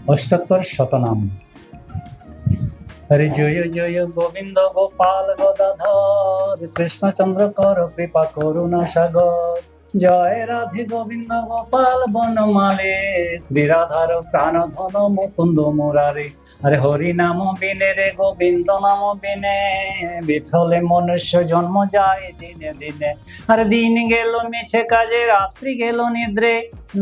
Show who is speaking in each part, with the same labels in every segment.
Speaker 1: অষ্টোত্তর শতনাম। হরে জয় জয় গোবিন্দ গোপাল গদাধর, কৃষ্ণচন্দ্র কর কৃপা করুণা সাগর। জয় রাধে গোবিন্দ গোপাল বনমালে, শ্রী রাধার প্রাণ ধন মুকুন্দ মুরারে। আরে হরি নাম বিনে রে গোবিন্দ নাম বিনে, বিফলে মনুষ্য জন্ম যায় দিনে দিনে। আরে দিন গেল মিছে কাজে, রাত্রি গেল নিদ্রে,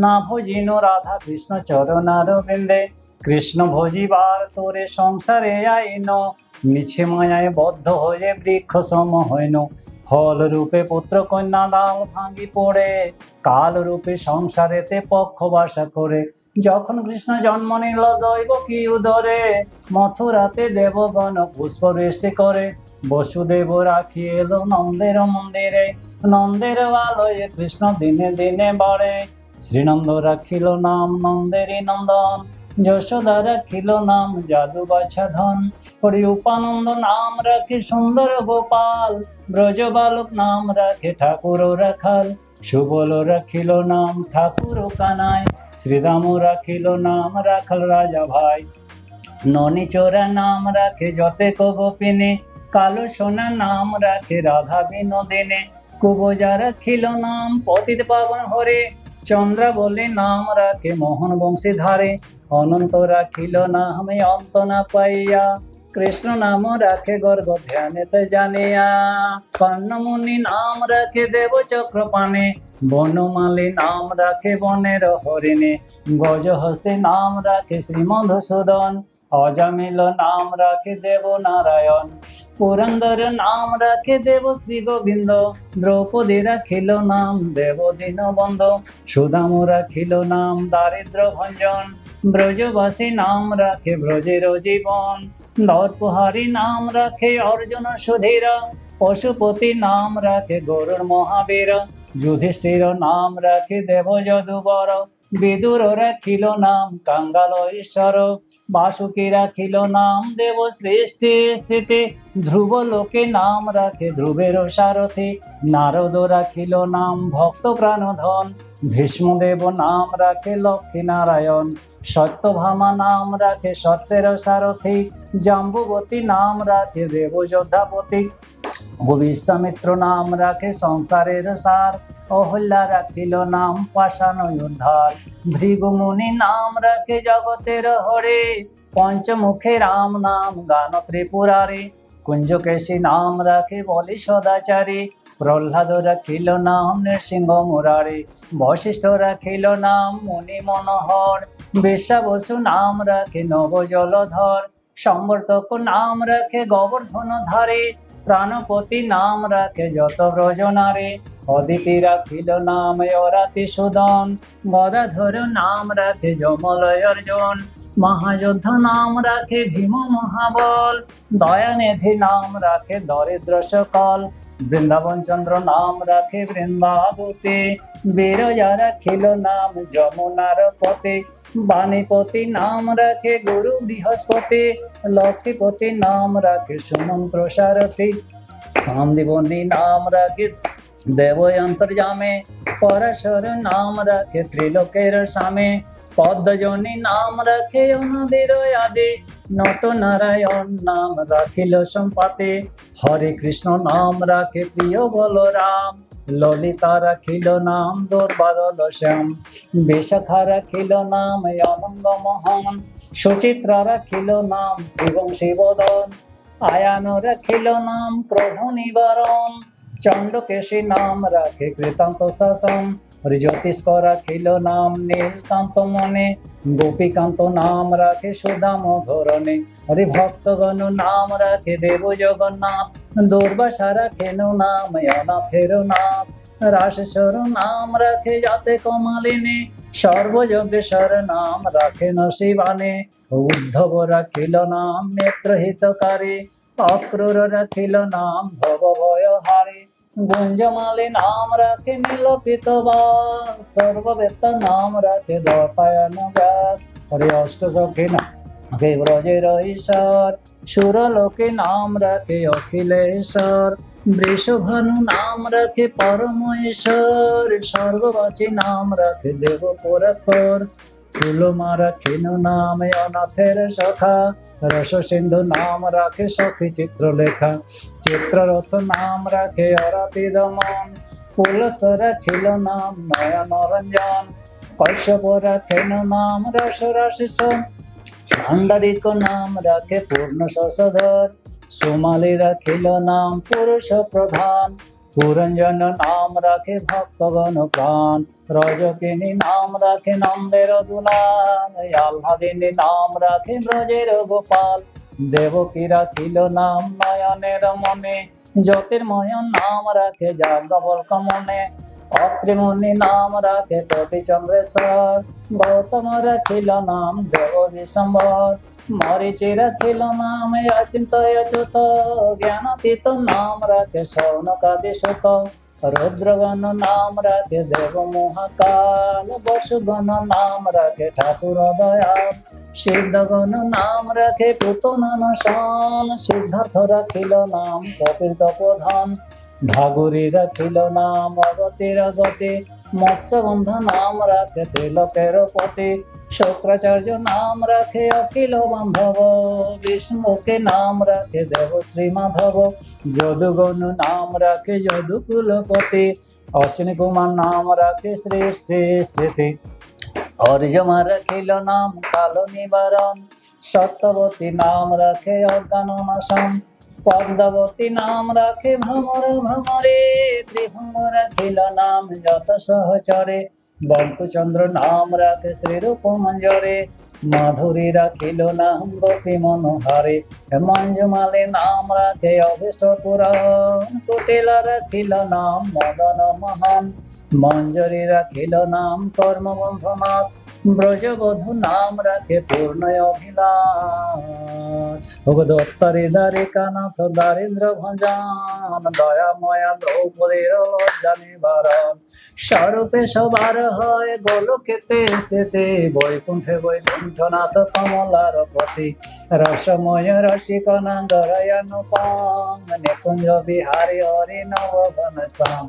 Speaker 1: না ভজিনো রাধা কৃষ্ণ চরণার বিন্দে। কৃষ্ণ ভজিবার তোরে সংসারে আইন, মিছে মায়ায় বদ্ধ হয়ে বৃক্ষ সম হইন। ফল রূপে পুত্র কন্যা ডাল ভাঙি পড়ে, কাল রূপে সংসারেতে পক্ষ বাসা করে। যখন কৃষ্ণ জন্ম নিল দৈব কি উদরে, মথুরাতে দেবগণ পুষ্প বৃষ্টি করে। বসুদেব রাখি এলো নন্দের মন্দিরে, নন্দের আলয়ে কৃষ্ণ দিনে দিনে বাড়ে। শ্রীনন্দ রাখিল নাম নন্দেরই নন্দন, যশোদা রাখিল নাম যাদু বাছাধন। হরি উপানন্দ নাম রাখে সুন্দর গোপাল, ব্রজ বালক নাম রাখে ঠাকুর রাখাল। সুবল রাখিল নাম ঠাকুর কানাই, শ্রীরাম রাখিল নাম রাখাল রাজা ভাই। ননি চোরা নাম রাখে যতেক গোপিনী, কালো সোনা নাম রাখে রাধা বিনোদিনী। কুবজা রাখিল নাম পতিত পাবন হরে, চন্দ্রা বলে নাম রাখে মোহন বংশীধারে। অনন্ত রাখিল নাম অন্ত না পাইয়া, কৃষ্ণ নাম রাখে গর্গ ধ্যানেতে জানিয়া। কর্ণমুনি নাম রাখে দেব চক্রপাণে, বনমালী নাম রাখে বনের হরিণে। গজহস্তে নাম রাখে শ্রী মধুসূদন, অজামিল নাম রাখে দেব নারায়ণ। পুরন্দর নাম রাখে দেব শ্রী গোবিন্দ, দ্রৌপদী রাখিল নাম দেব দীনবন্ধু। সুদাম রাখিল নাম দারিদ্র ভঞ্জন, ব্রজবাসী নাম রাখে ব্রজের জীবন। দর্পহারী নাম রাখে অর্জুন সুধীর, পশুপতি নাম রাখে গরুর মহাবীর। যুধিষ্ঠির নাম রাখে দেব যদুবর, বিদুর রাখিল নাম কাঙ্গাল ঈশ্বর। বাসুকি রাখিল নাম দেব সৃষ্টি স্থিতি, ধ্রুব লোকে নাম রাখে ধ্রুবের সারথি। নারদ রাখিল নাম ভক্ত প্রাণধন, ভীষ্মদেব নাম রাখে লক্ষ্মী নারায়ণ। সত্যভামা নাম রাখে সত্যের সারথি, জাম্বুবতী নাম রাখে দেব যোদ্ধাপতি। বিশ্বামিত্র নাম রাখে সংসারের সার, অহল্যা রাখিল নাম পাষাণ উদ্ধার। ভৃগুমুনি নাম রাখে জগতের হরে, পঞ্চমুখে রাম নাম গান ত্রিপুরারে। কুঞ্জকেশী নাম রাখে বলি সদাচারী, প্রহ্লাদ রাখিল নাম নৃসিংহ মুরারি। বশিষ্ঠ রাখিল নাম মুনি মনোহর, বিশ্বাবসু নাম রাখে নব জলধর। সম্বর্ধক নাম রাখে গোবর্ধন ধারী, প্রাণপতি নাম রাখে যত ব্রজনারে। অদিতি রাখিল নাম অরাতি সুদন, গদাধর নাম রাখে যমলয় অর্জুন। মহাযোদ্ধ নাম রাখে ভীম মহাবল, দয়ানিধি নাম রাখে দরিদ্র সকল। বৃন্দাবন চন্দ্র নাম রাখে বৃন্দাবতী, বিরজা রাখিল নাম যমুনার পতি। বাণীপতি নাম রাখে গুরু বৃহস্পতি, লক্ষ্মীপতি নাম রাখে সুমন্ত্র সারথী। কামদেবনী নাম রাখে দেব অন্তর্যামে, পরাশর নাম রাখে ত্রিলোকের স্বামী। পদ্মজনী নাম রাখে অনাদির আদি, নট নারায়ণ নাম রাখিল সম্পাতে। হরে কৃষ্ণ নাম রাখে প্রিয় বলরাম, ললিতা রাখিল নাম দুর্বাদল শ্যাম। বিশাখা রাখিল নাম অনঙ্গ মোহন, সুচিত্রা রাখিল নাম শিবং শিবদন। আয়ান রাখিল নাম ক্রোধ নিবারণ, চণ্ডকেশী নাম রাখে কৃতান্ত শাসন। জ্যোতিষ্ক রাখিল নাম নীলকান্ত মনে, গোপীকান্ত নাম রাখে সুদাম ঘরণে। হরি ভক্তগণ নাম রাখে দেব জগন্নাথ, দুর্বাসা রাখেন নাম অনাথের নাথ। রাশেশ্বর নাম রাখে যাতে কমালিনী, সর্বযজ্ঞেশ্বর নাম রাখেন শিবানী। উদ্ধব রাখিল নাম নেত্রহিতকারী, অক্রূর রাখিল নাম ভব ভয়হারী। গুঞ্জমালী নাম রাখে নীলপিত বাস, সর্ববেত্ত নাম রাখে দপায়ন ব্যাস। হরে অষ্টসখী নামে ব্রজের ঈশ্বর, সুরলোকে নাম রাখে অখিলেশ্বর। বৃষভানু নাম রাখে পরমেশ্বর, স্বর্গবাসী নাম রাখে দেব পরাৎপর। ফুলমা রাখিল নাম অনাথের সখা, রস সিন্ধু নাম রাখে সখী চিত্রলেখা, চিত্ররথ নাম রাখে অরাতি দমন, পুলস রাখিল নাম নয়ন রঞ্জন, কশ্যপ রাখেন নাম রস রাশিসন, ভাণ্ডারিক নাম রাখে পূর্ণ শশধর, সোমালি রাখিল নাম পুরুষ প্রধান, পুরঞ্জন নাম রাখে ভক্তগণ প্রাণ, রজকিনী নাম রাখে নন্দের দুলাল, আহ্লাদিনী নাম রাখে ব্রজের গোপাল, দেবকী রাখিল নাম নয়নের মনে, জ্যোতির্ময় নাম রাখে যাজ্ঞবল্ক মনে, অত্রিমুনি নাম রাখে কোটি চন্দ্রেশ্বর, গৌতম রাখিল নাম দেব বিশ্বম্বর, মরিচি রাখিল নাম অচিন্তয় চ্যুত, জ্ঞানাতীত নাম রাখে সৌনকাদি সুত, রুদ্রগণ নাম রাখে দেব মহাকাল, বসুগণ নাম রাখে ঠাকুর দয়াল, সিদ্ধগণ নাম রাখে পুতনান শান, সিদ্ধার্থ রাখিল নাম কপিল তপোধন, ভাগুরী রাখিল নাম অগতির গতি, মৎস্যগন্ধ নাম রাখে ত্রিলোকের পতি, শুক্রাচার্য নাম রাখে অখিল বান্ধব, বিষ্ণুকে নাম রাখে দেব শ্রী মাধব, যদুগণ নাম রাখে যদুকুলপতি, অশ্বিনী কুমার নাম রাখে শ্রী শ্রী স্থিতি, অর্জমা রাখিল নাম কাল নিবারণ, সত্যবতী নাম রাখে অজ্ঞান নাশন, পদ্মাবতী নাম রাখে ভ্রমর ভ্রমরে, ত্রিভঙ্গ রাখিল নাম যত সহচরে, বঙ্কুচন্দ্র নাম রাখে শ্রীরূপ মঞ্জরে, মাধুরী রাখিল নাম গোপী মনোহারে, মঞ্জুমালে নাম রাখে অভীষ্ট পুরাণ, কুটিলা রাখিল নাম মদন মহান, মঞ্জরি রাখিল নাম কর্মবন্ধু মাস, ব্রজবধূ নাম রাখে পূর্ণ অভিলাষ, ভগদত্তরে দ্বারিকানাথ দারিদ্র ভঞ্জন, দয়াময়া দ্রৌপদীর লজ্জা নিবারণ, স্বরূপে সবার হয় গোলকেতে স্থিতি, বৈকুণ্ঠে বৈকুণ্ঠনাথ কমলার পতি, রসময় রসিকনাঙ্গরয়ানুপম, নিকুঞ্জ বিহারী হরি নবঘন শ্যাম,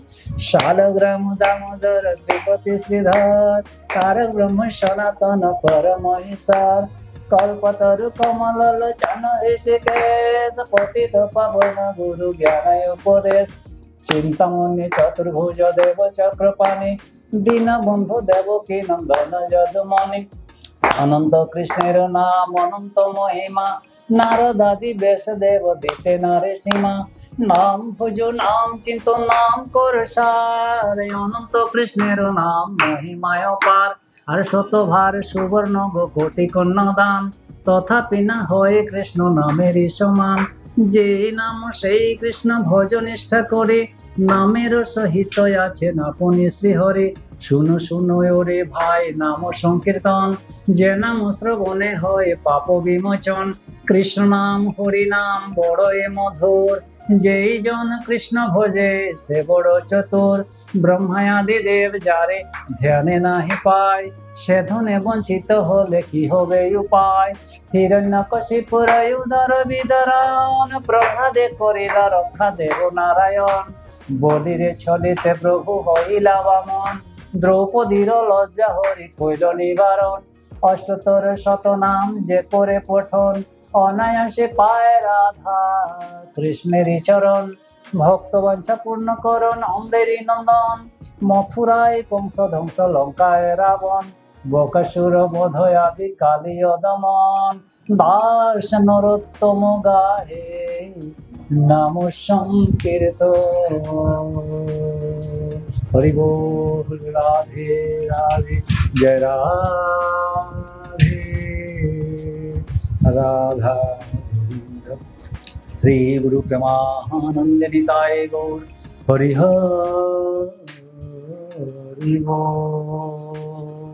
Speaker 1: শালগ্রাম দামোদর শ্রীপতি শ্রীধর, তারক ব্রহ্ম সনাতন পরম ঈশ্বর, কল্পতরু কমল লোচন ঋষিকেশ, পতিত পাবন গুরু জ্ঞান উপদেশ, চিন্তামণি চতুর্ভুজ দেব চক্রপাণি, দীনবন্ধু দেবকী নন্দন যদুমণি, অনন্ত কৃষ্ণের নাম অনন্ত মহিমা, নারদাদি বেশ দেব দিতে নারে সীমা, নাম ভুজো নাম চিন্ত নাম কর সার, অনন্ত কৃষ্ণের নাম মহিমায় পার, আর শতভার সুবর্ণ গো কোটি কন্যা দান, তথাপি না হয় কৃষ্ণ নামেরই সমান, যে নাম সেই কৃষ্ণ ভজ নিষ্ঠা করে, নামের সহিত আছেন আপনি শ্রীহরি, শুনো শুনো ওরে ভাই নাম সংকীর্তন, যে নাম শ্রবণে হয় পাপ বিমোচন, কৃষ্ণ নাম হরি নাম বড়ই মধুর, যেই জন কৃষ্ণ ভজে সে বড় চতুর, ব্রহ্মায়াদি দেব যারে ধ্যানে নাহি পায়, সে ধনে বঞ্চিত হলে কি হবে উপায়, হিরণ্যকশিপুর উদর বিদরণ, প্রহ্লাদে করিলা রক্ষা দেব নারায়ণ, বলিরে ছলিতে প্রভু হইলা বামন, দ্রৌপদীর লজ্জা হরি কইল নিবারণ, অষ্টতর শত নাম যে করে পঠন, অনায়াসে পায় রাধা কৃষ্ণেরই চরণ, ভক্ত বাঞ্ছা পূর্ণ করণ অন্ধেরই নন্দন, মথুরায় কংস ধ্বংস লঙ্কায় রাবণ, বকাসুর বধ আদি কালীয় দমন, দাস নরোত্তম গাহে নাম সংকীর্তন। হরি বল রাধে রাধে জয় রাধে রাধা শ্রী গুরু প্রেমানন্দ নিতাই গৌর হরি হরি বল।